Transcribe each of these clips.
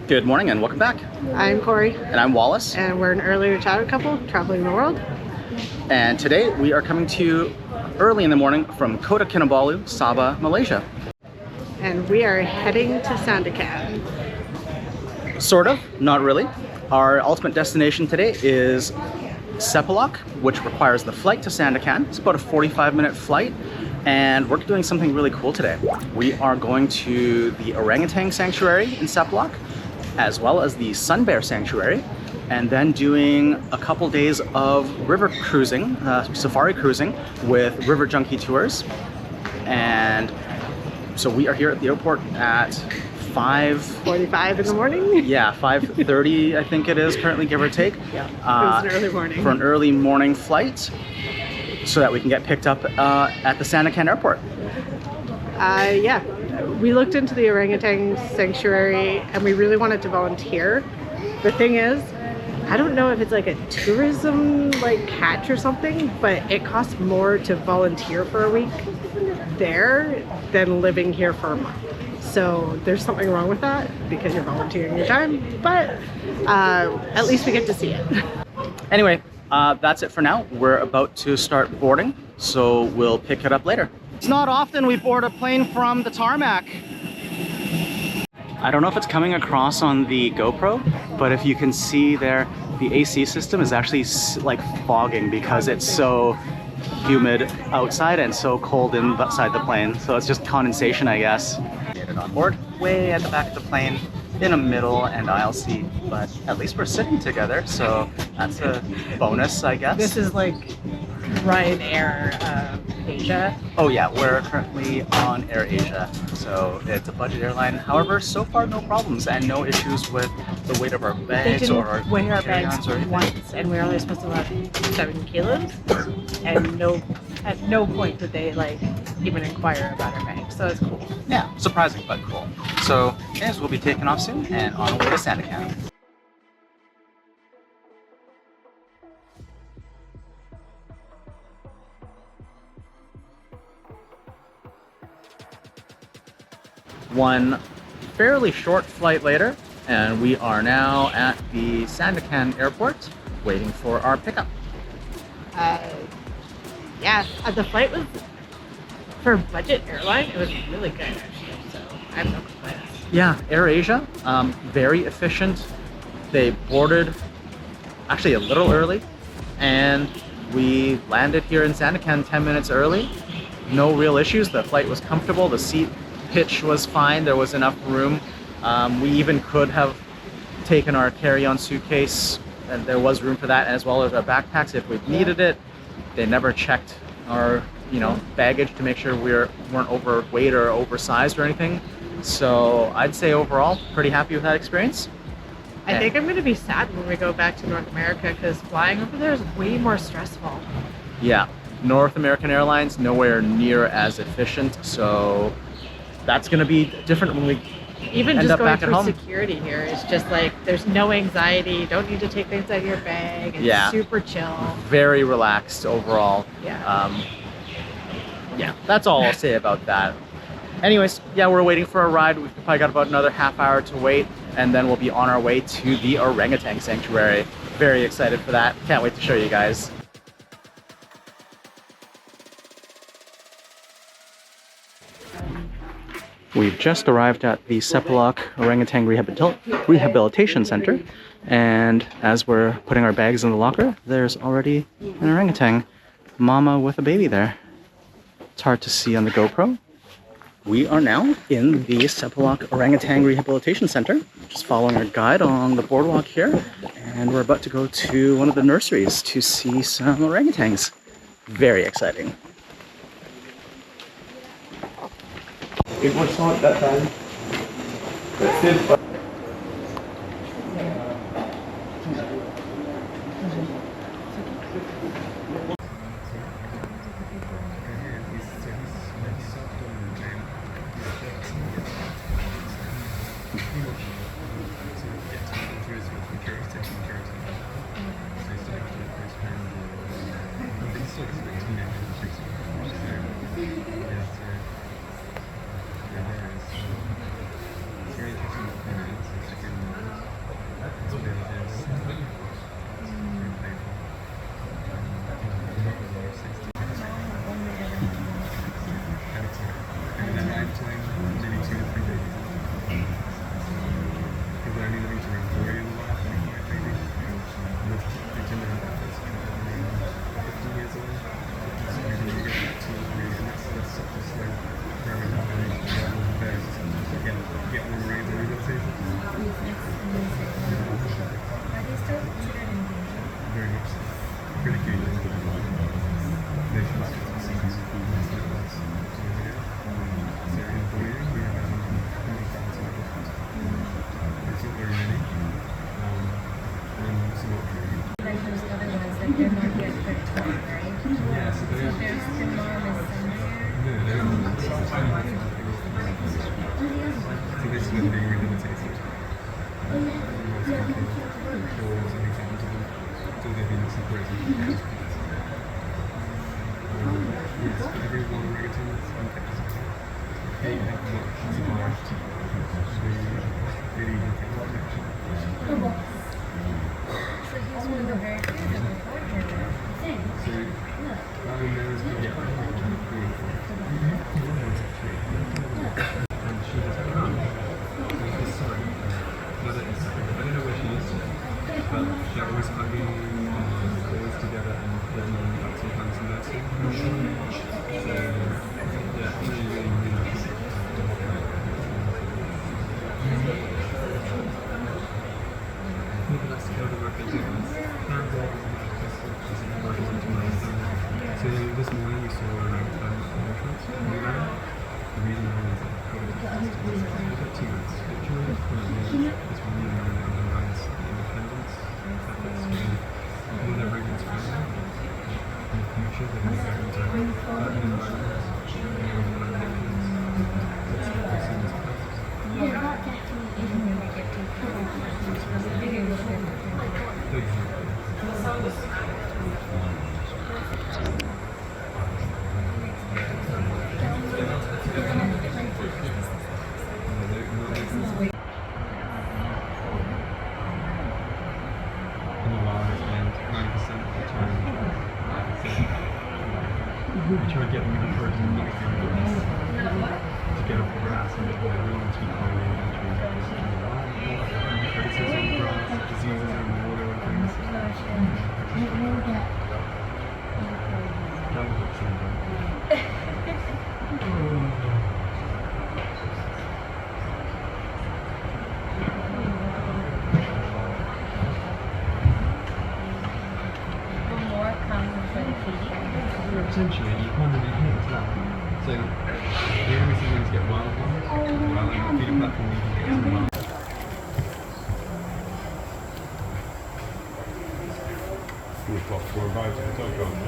Good morning and welcome back. I'm Cory. And I'm Wallace. And we're an early retired couple traveling the world. And today we are coming to you early in the morning from Kota Kinabalu, Sabah, Malaysia. And we are heading to Sandakan. Sort of, not really. Our ultimate destination today is Sepilok, which requires the flight to Sandakan. It's about a 45-minute flight. And we're doing something really cool today. We are going to the orangutan sanctuary in Sepilok, as well as the sun bear sanctuary, and then doing a couple days of river cruising, safari cruising with River Junkie Tours. And so we are here at the airport at 5:45 in the morning? Yeah, 5:30 I think it is currently, give or take. Yeah, it was an early morning. For an early morning flight, so that we can get picked up at the Sandakan airport. Yeah, we looked into the orangutan sanctuary and we really wanted to volunteer. The thing is, I don't know if it's like a tourism catch or something, but it costs more to volunteer for a week there than living here for a month. So there's something wrong with that because you're volunteering your time, but at least we get to see it. Anyway, that's it for now. We're about to start boarding, so we'll pick it up later. It's not often we board a plane from the tarmac. I don't know if it's coming across on the GoPro, but if you can see there, the AC system is actually like fogging because it's so humid outside and so cold inside the plane. So it's just condensation, I guess. Get it on board, way at the back of the plane, in a middle and aisle seat, but at least we're sitting together, so that's a bonus, I guess. This is like Ryanair Asia. Oh yeah, we're currently on Air Asia, so it's a budget airline. However, so far no problems and no issues with the weight of our bags or our weigh our bags carry-ons or anything. once, and we're only supposed to have 7 kilos, and at no point did they even inquire about our bags, so it's cool. Yeah, surprising but cool. So, yes, we'll be taking off soon and on our way to Sandakan. One fairly short flight later, and we are now at the Sandakan airport waiting for our pickup. Yeah, the flight was, for a budget airline, it was really good actually, so I have no complaints. Yeah, Air Asia, very efficient. They boarded actually a little early, and we landed here in Sandakan 10 minutes early. No real issues. The flight was comfortable. The seat pitch was fine. There was enough room. We even could have taken our carry-on suitcase, and there was room for that, as well as our backpacks if we needed it. They never checked our baggage to make sure we weren't overweight or oversized or anything. So I'd say overall pretty happy with that experience. I think I'm going to be sad when we go back to North America because flying over there is way more stressful. Yeah, North American Airlines nowhere near as efficient, so that's going to be different when we even end just up going back at through home. Security here is just there's no anxiety. You don't need to take things out of your bag. It's super chill. Very relaxed overall. Yeah. Yeah, that's all I'll say about that. Anyways, yeah, we're waiting for a ride. We've probably got about another half hour to wait, and then we'll be on our way to the orangutan sanctuary. Very excited for that. Can't wait to show you guys. We've just arrived at the Sepilok Orangutan Rehabilitation Centre, and as we're putting our bags in the locker, there's already an orangutan mama with a baby there. It's hard to see on the GoPro. We are now in the Sepilok Orangutan Rehabilitation Centre, just following our guide along the boardwalk here, and we're about to go to one of the nurseries to see some orangutans. Very exciting. It was not that time. That's it. They're not yet picked up, right? Yeah, so So there's the mom is somewhere. So this is when being rehabilitated. Doors and exams of them. So they've been separated from the house. Yes, but every one orangutan is unkept as a pet. 8 have not survived. So they need to take protection. So he's one of the very few that were born here. So that one there is good. Yeah. And she has a son. There's this son. Mother is, I don't know where she is today, but they're always hugging boys together and then like sometimes nursing. So yeah, really, really, really cute. Maybe let's go to what they do. So this morning we saw elephants in the land. The reason why is that probably we've got 2 months. It's really underlines independence. That's more their movements family. In the future they're going to go into urban environments. That's what they see as places. Even when they get too close, they get a little bit we try to get them to first and next to get off the grass and get their really sweet quality of criticism, grass, diseases in the water and things. Downhook syndrome. Potentially, you can't really hit that. So, the only reason is to get wild ones, well, and the feeding platform you can get some wild. We've got 4 rides in the dog garden.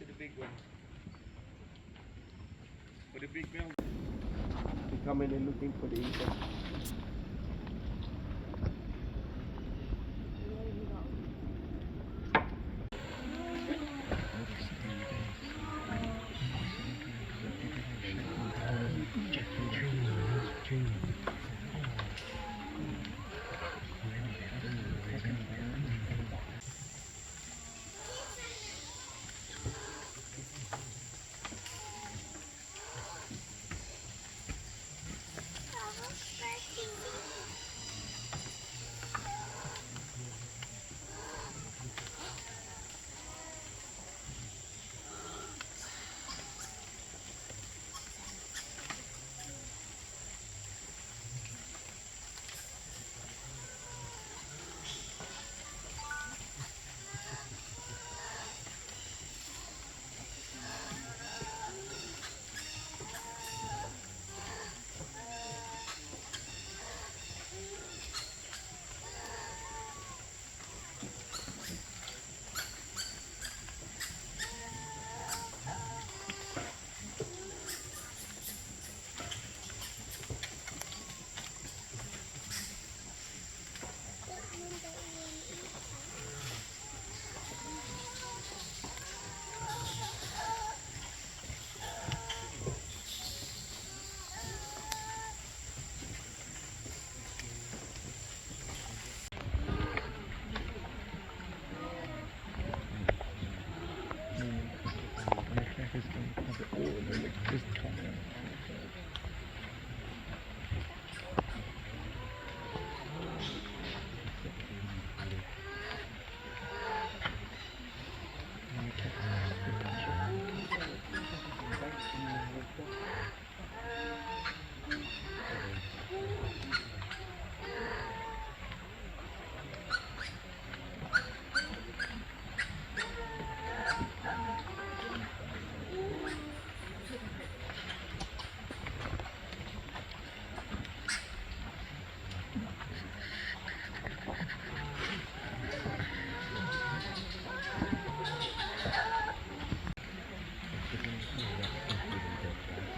to the big one. For the big male. They come in and looking for the insect.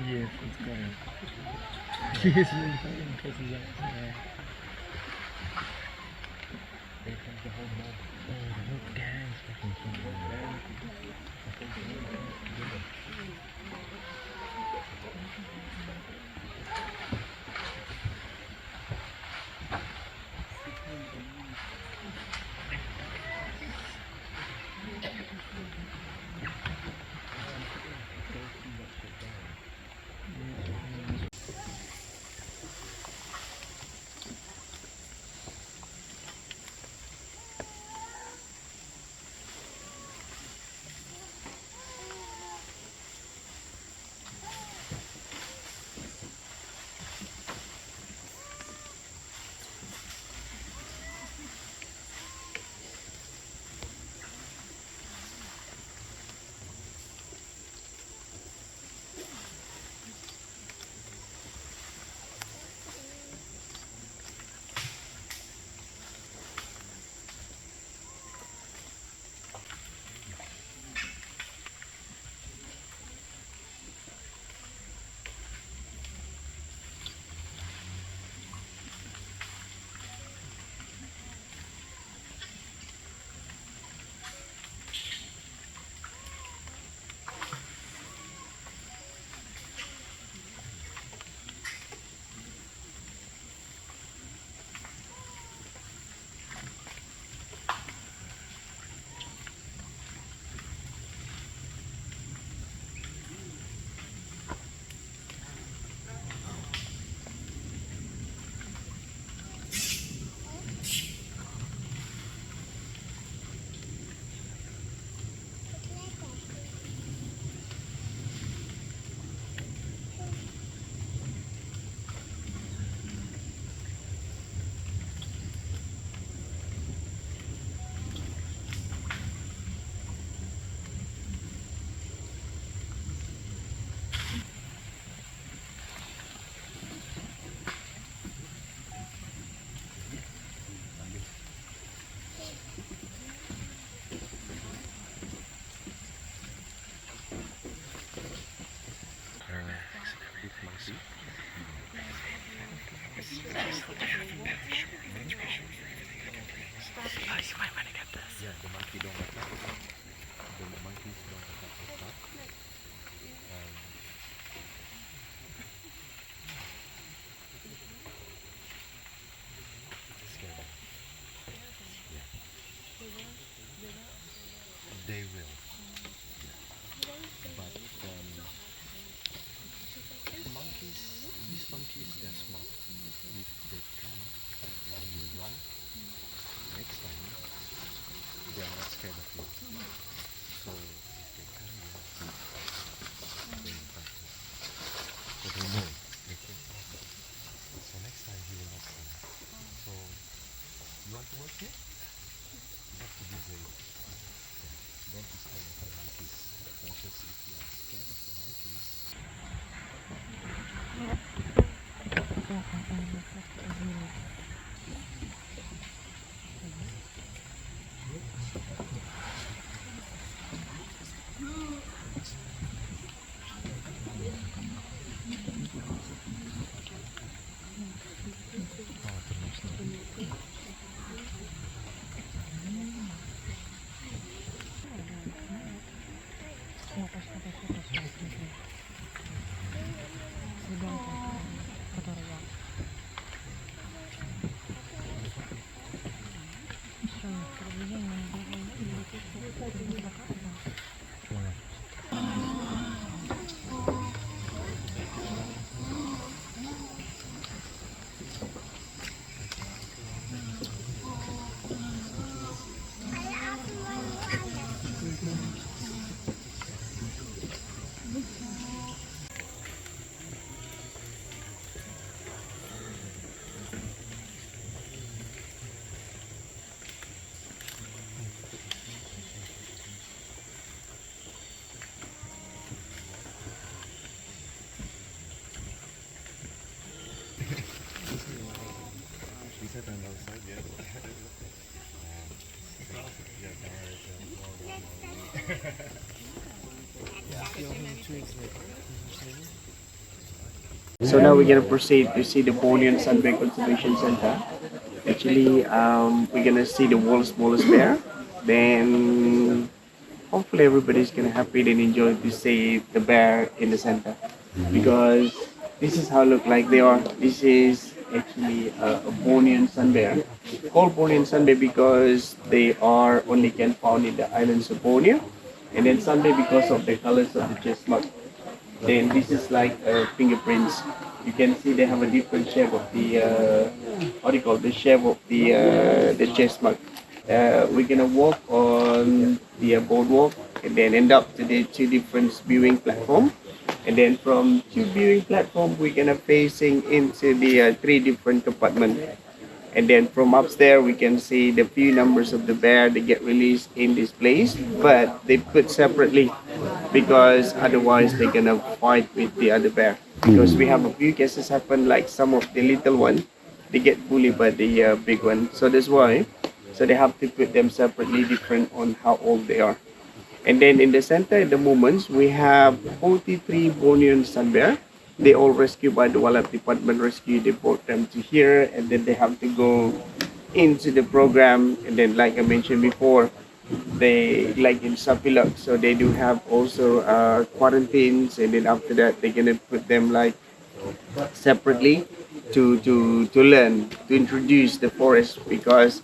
Yes, it's going. Yes, really funny because it's like, there comes the whole mob. Oh, the whole gang's fucking want to work here? You have to be brave. Don't be scared of the monkeys. Because if you are scared of the monkeys, she said on the outside, yeah. So now we're gonna proceed to see the Bornean Sunbear Conservation Centre. Actually, we're gonna see the world's smallest bear. Then hopefully everybody's gonna happy and enjoy to see the bear in the center, because this is how look like they are. This is actually a Bornean sun bear, called Bornean sun bear because they are only can found in the islands of Borneo, and then sun bear because of the colors of the chest mark. Then this is like fingerprints. You can see they have a different shape of the what do you call the shape of the chest mark. We're gonna walk on the boardwalk and then end up to the two different viewing platform, and then from two viewing platform we're gonna facing into the three different compartments, and then from upstairs we can see the few numbers of the bear that get released in this place, but they put separately because otherwise they're gonna fight with the other bear, because we have a few cases happen like some of the little one they get bullied by the big one, so that's why. So they have to put them separately, different on how old they are. And then in the center at the moment, we have 43 Bornean sun bear. They all rescued by the wildlife department rescue. They brought them to here, and then they have to go into the program. And then, like I mentioned before, they like in Sepilok, so they do have also quarantines. And then after that, they're gonna put them like separately to learn to introduce the forest, because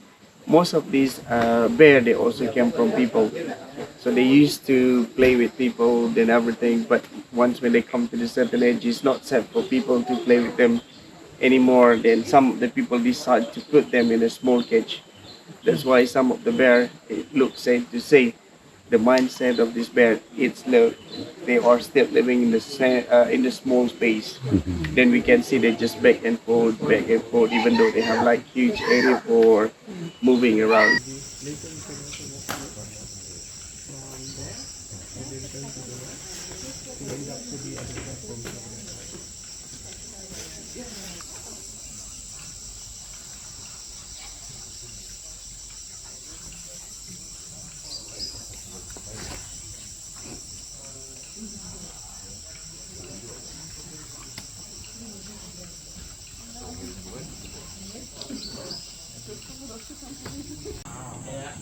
most of these bear they also came from people, so they used to play with people then everything, but once when they come to the certain age it's not safe for people to play with them anymore. Then some of the people decide to put them in a small cage. That's why some of the bear, it looks safe to say, the mindset of this bear, it's low. They are still living in the small space. Then we can see they just back and forth, even though they have like huge area for moving around.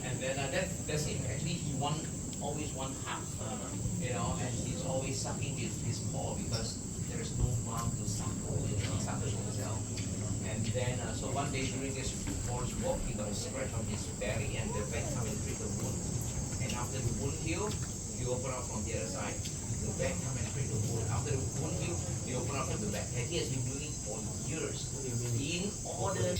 And then that's it. Actually, he always want half, and he's always sucking his paw because there is no mouth to suck himself. And then, so one day during this forest walk, he got a scratch on his belly, and the vet come and treat the wound. And after the wound heal, you open up from the other side. The vet come and treat the wound. After the wound heal, you open up from the back. And he has been doing it for years in order.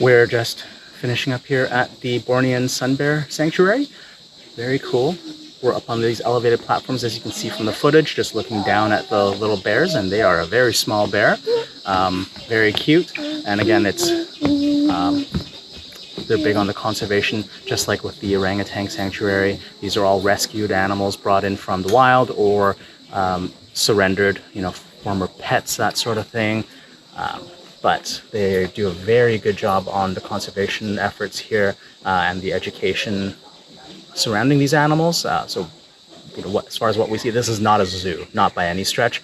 We're just finishing up here at the Bornean sun bear sanctuary. Very cool. We're up on these elevated platforms, as you can see from the footage, just looking down at the little bears, and they are a very small bear. Very cute. And again, it's they're big on the conservation, just like with the orangutan sanctuary. These are all rescued animals brought in from the wild or surrendered, you know, former pets, that sort of thing. But they do a very good job on the conservation efforts here and the education surrounding these animals. So, you know, as far as what we see, this is not a zoo, not by any stretch.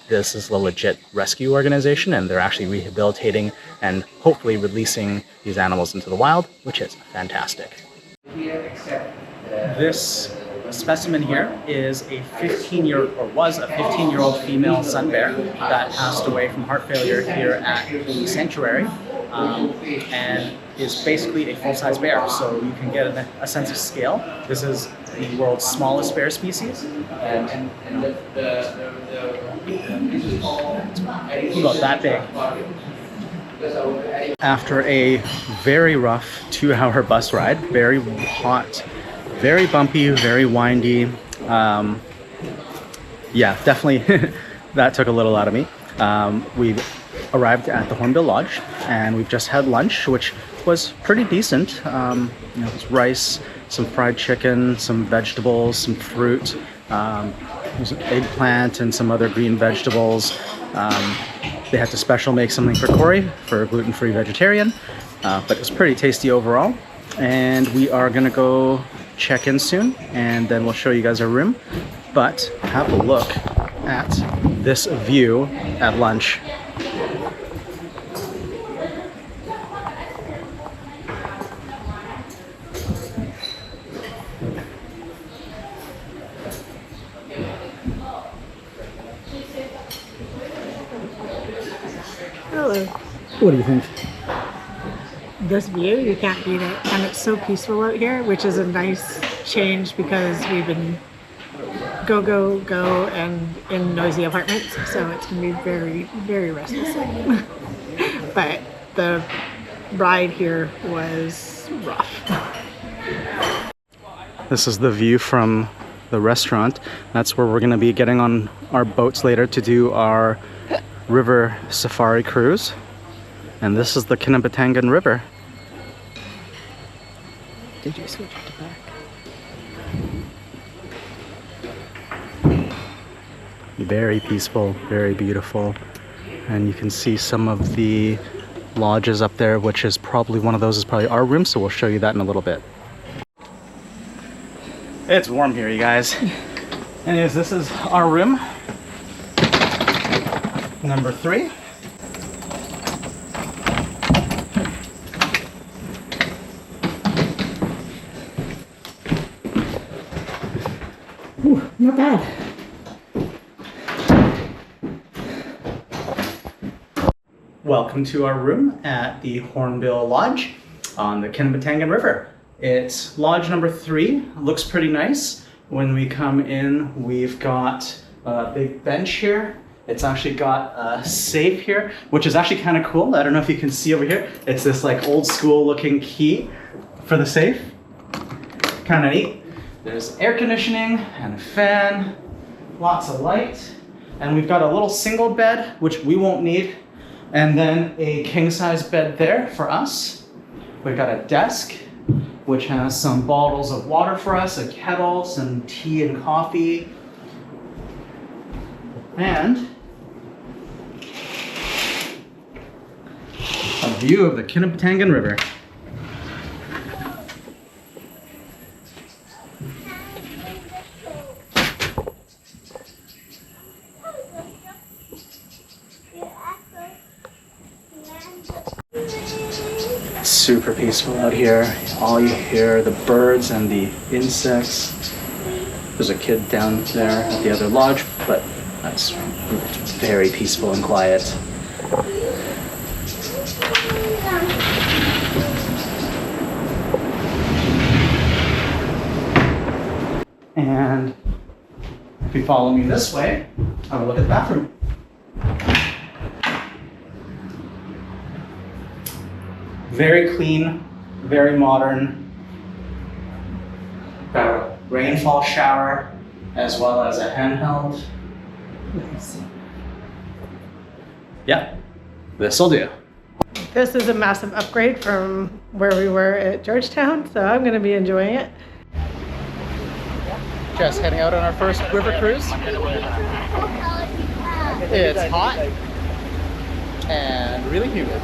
This is a legit rescue organization, and they're actually rehabilitating and hopefully releasing these animals into the wild, which is fantastic. This specimen here is a 15-year-old female sun bear that passed away from heart failure here at the sanctuary, and is basically a full-size bear, so you can get a sense of scale. This is the world's smallest bear species, and about that big. After a very rough 2-hour bus ride, very hot, very bumpy, very windy. Yeah, definitely that took a little out of me. We've arrived at the Hornbill Lodge, and we've just had lunch, which was pretty decent. You know, it was rice, some fried chicken, some vegetables, some fruit, there's an eggplant and some other green vegetables. They had to special make something for Cory, for a gluten-free vegetarian, but it was pretty tasty overall. And we are gonna go check in soon, and then we'll show you guys our room. But have a look at this view at lunch. Hello. What do you think? This view, you can't beat it. And it's so peaceful out here, which is a nice change because we've been go, go, go and in noisy apartments. So it's going to be very, very restless. But the ride here was rough. This is the view from the restaurant. That's where we're going to be getting on our boats later to do our river safari cruise. And this is the Kinabatangan River. Did you switch it to back? Very peaceful, very beautiful. And you can see some of the lodges up there, which is probably one of those is probably our room, so we'll show you that in a little bit. It's warm here, you guys. Anyways, this is our room. Number 3. Ooh, not bad. Welcome to our room at the Hornbill Lodge on the Kinabatangan River. It's lodge number 3. Looks pretty nice. When we come in, we've got a big bench here. It's actually got a safe here, which is actually kind of cool. I don't know if you can see over here. It's this like old school looking key for the safe. Kind of neat. There's air conditioning and a fan, lots of light. And we've got a little single bed, which we won't need. And then a king-size bed there for us. We've got a desk, which has some bottles of water for us, a kettle, some tea and coffee. And a view of the Kinabatangan River. Super peaceful out here. All you hear are the birds and the insects. There's a kid down there at the other lodge, but it's very peaceful and quiet. And if you follow me this way, have a look at the bathroom. Very clean, very modern. Got a rainfall shower as well as a handheld. Yep, this'll do. This is a massive upgrade from where we were at Georgetown, so I'm going to be enjoying it. Just heading out on our first river cruise. It's hot and really humid.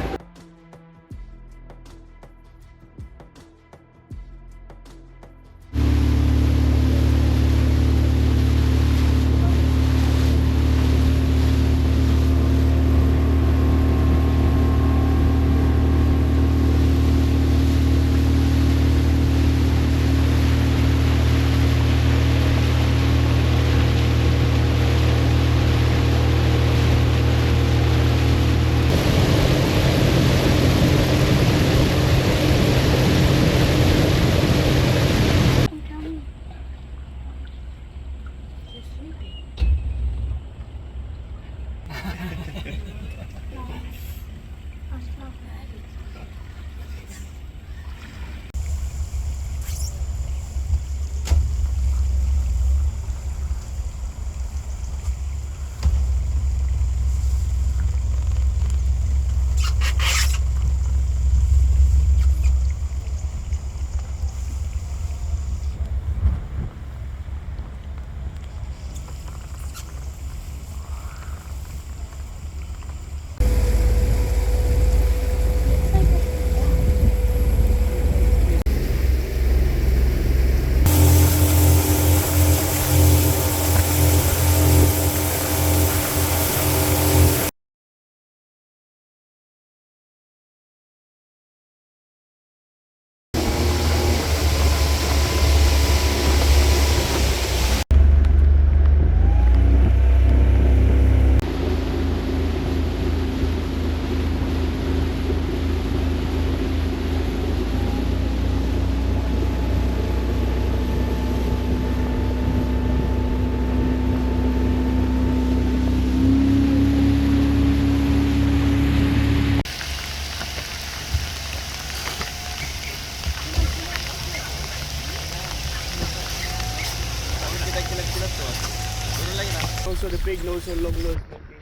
Also the big nose and long nose monkey.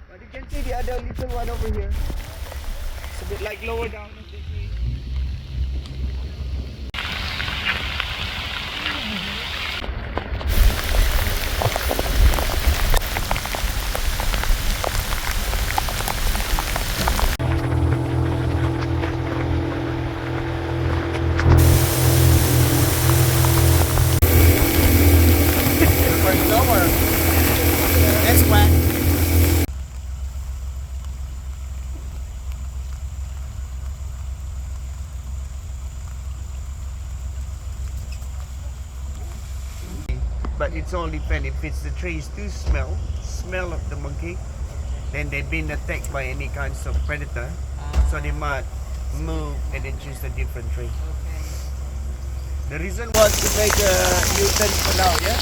But you can see the other little one over here. It's a bit like lower down of the tree. But it's only depend if it's the trees do smell of the monkey, then they've been attacked by any kinds of predator, so they might move and then choose a different tree. The reason was to make a U-turn for now, yeah?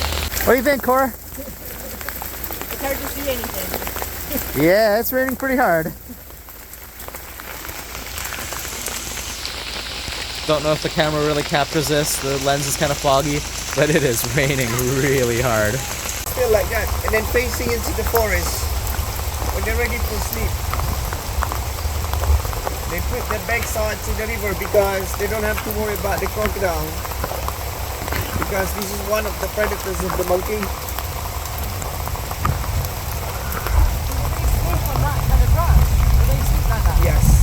What do you think, Cora? It's hard to see anything. Yeah, it's raining pretty hard. Don't know if the camera really captures this. The lens is kind of foggy, but it is raining really hard. Still like that, and then facing into the forest when they're ready to sleep. They put their backsides to the river because they don't have to worry about the crocodile. Because this is one of the predators of the monkey. Yes.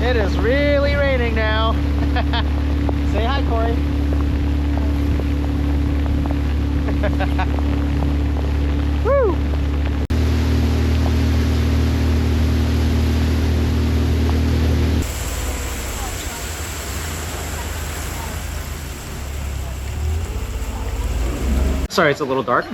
It is really raining now. Say hi, Corey. Woo! Sorry, it's a little dark.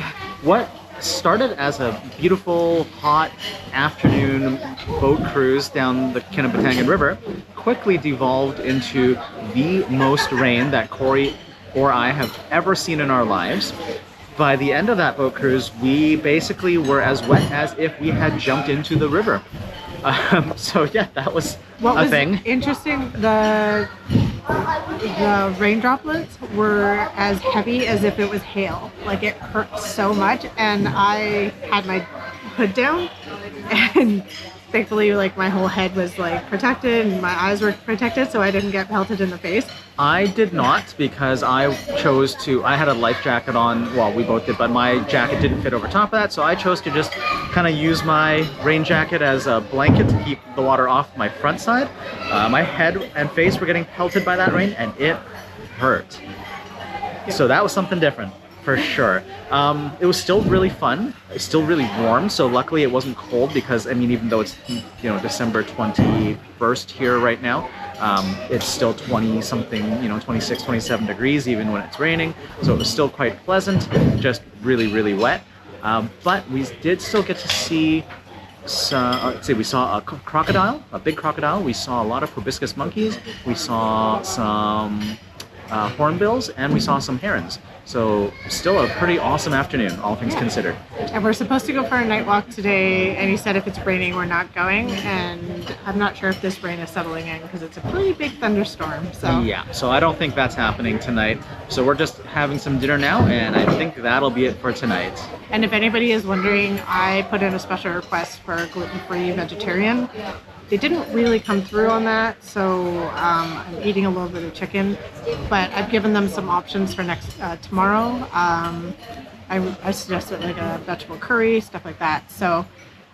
What started as a beautiful, hot afternoon boat cruise down the Kinabatangan River quickly devolved into the most rain that Corey or I have ever seen in our lives. By the end of that boat cruise, we basically were as wet as if we had jumped into the river. So yeah, that was a thing. Interesting, the rain droplets were as heavy as if it was hail. Like, it hurt so much, and I had my hood down, and thankfully, like, my whole head was like protected and my eyes were protected, so I didn't get pelted in the face. I did not, because I had a life jacket on, well, we both did, but my jacket didn't fit over top of that, so I chose to just kind of use my rain jacket as a blanket to keep the water off my front side. My head and face were getting pelted by that rain, and it hurt. So that was something different, for sure. It was still really fun, it's still really warm, so luckily it wasn't cold, because, I mean, even though it's, you know, December 21st here right now, it's still 20 something, you know, 26, 27 degrees even when it's raining. So it was still quite pleasant, just really, really wet. But we did still get to see some, we saw a crocodile, a big crocodile. We saw a lot of proboscis monkeys. We saw some hornbills, and we saw some herons. So still a pretty awesome afternoon, all things considered. And we're supposed to go for a night walk today, and he said if it's raining, we're not going. And I'm not sure if this rain is settling in because it's a pretty big thunderstorm. So yeah, so I don't think that's happening tonight. So we're just having some dinner now, and I think that'll be it for tonight. And if anybody is wondering, I put in a special request for gluten-free vegetarian. They didn't really come through on that, so I'm eating a little bit of chicken, but I've given them some options for tomorrow. I suggested like a vegetable curry, stuff like that. So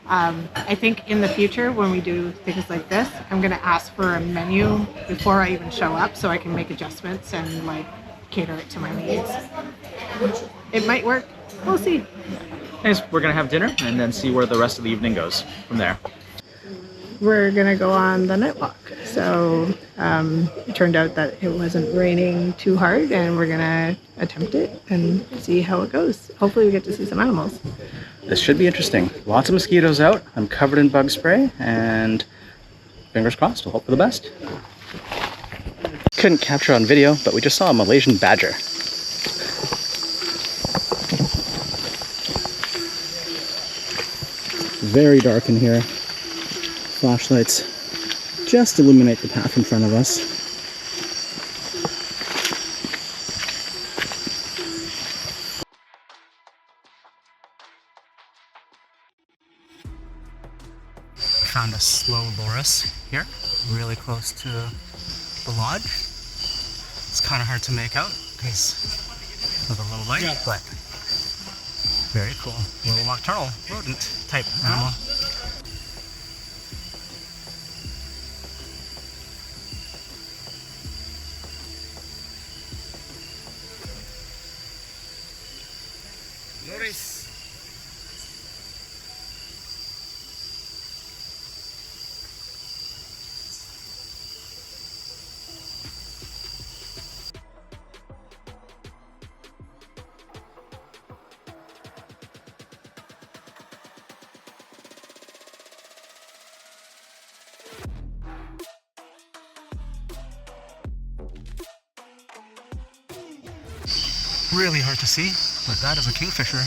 I think in the future, when we do things like this, I'm gonna ask for a menu before I even show up, so I can make adjustments and like cater it to my needs. It might work. We'll see. Anyways, we're gonna have dinner and then see where the rest of the evening goes from there. We're gonna go on the night walk. So it turned out that it wasn't raining too hard, and we're gonna attempt it and see how it goes. Hopefully we get to see some animals. This should be interesting. Lots of mosquitoes out. I'm covered in bug spray, and fingers crossed, we'll hope for the best. Couldn't capture on video, but we just saw a Malaysian badger. Very dark in here. Flashlights just illuminate the path in front of us. Found a slow loris here, really close to the lodge. It's kind of hard to make out because of the low light, but very cool. Little nocturnal rodent type animal. really hard to see, but that is a kingfisher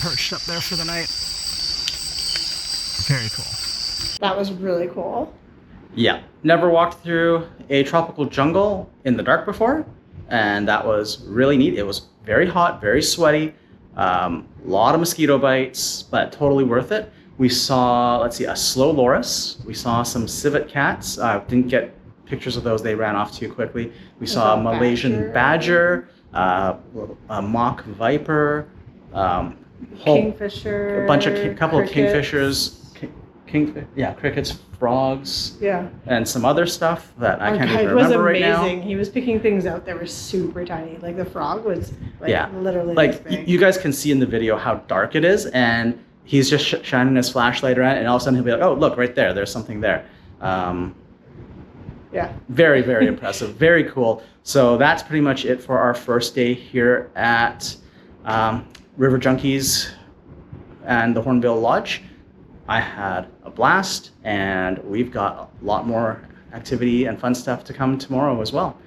perched up there for the night. Very cool. That was really cool. Yeah, never walked through a tropical jungle in the dark before, and that was really neat. It was very hot, very sweaty, lot of mosquito bites, but totally worth it. We saw, let's see, a slow loris. We saw some civet cats. Didn't get pictures of those, they ran off too quickly. We saw a Malaysian badger, a mock viper, Kingfisher, a bunch of couple of crickets. kingfishers, crickets, frogs, Yeah. and some other stuff that I Our can't guide even was remember right now. amazing. He was picking things out that were super tiny. Like the frog was literally like this big. you guys can see in the video how dark it is, and he's just shining his flashlight around, and all of a sudden he'll be like, oh, look, right there, there's something there. Yeah. Very, very impressive. Very cool. So that's pretty much it for our first day here at River Junkies and the Hornbill Lodge. I had a blast, and we've got a lot more activity and fun stuff to come tomorrow as well.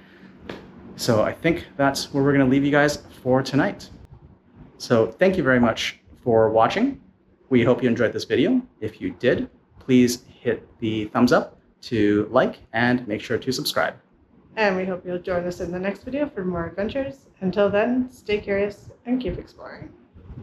So I think that's where we're going to leave you guys for tonight. So thank you very much for watching. We hope you enjoyed this video. If you did, please hit the thumbs up to like and make sure to subscribe. And we hope you'll join us in the next video for more adventures. Until then, stay curious and keep exploring.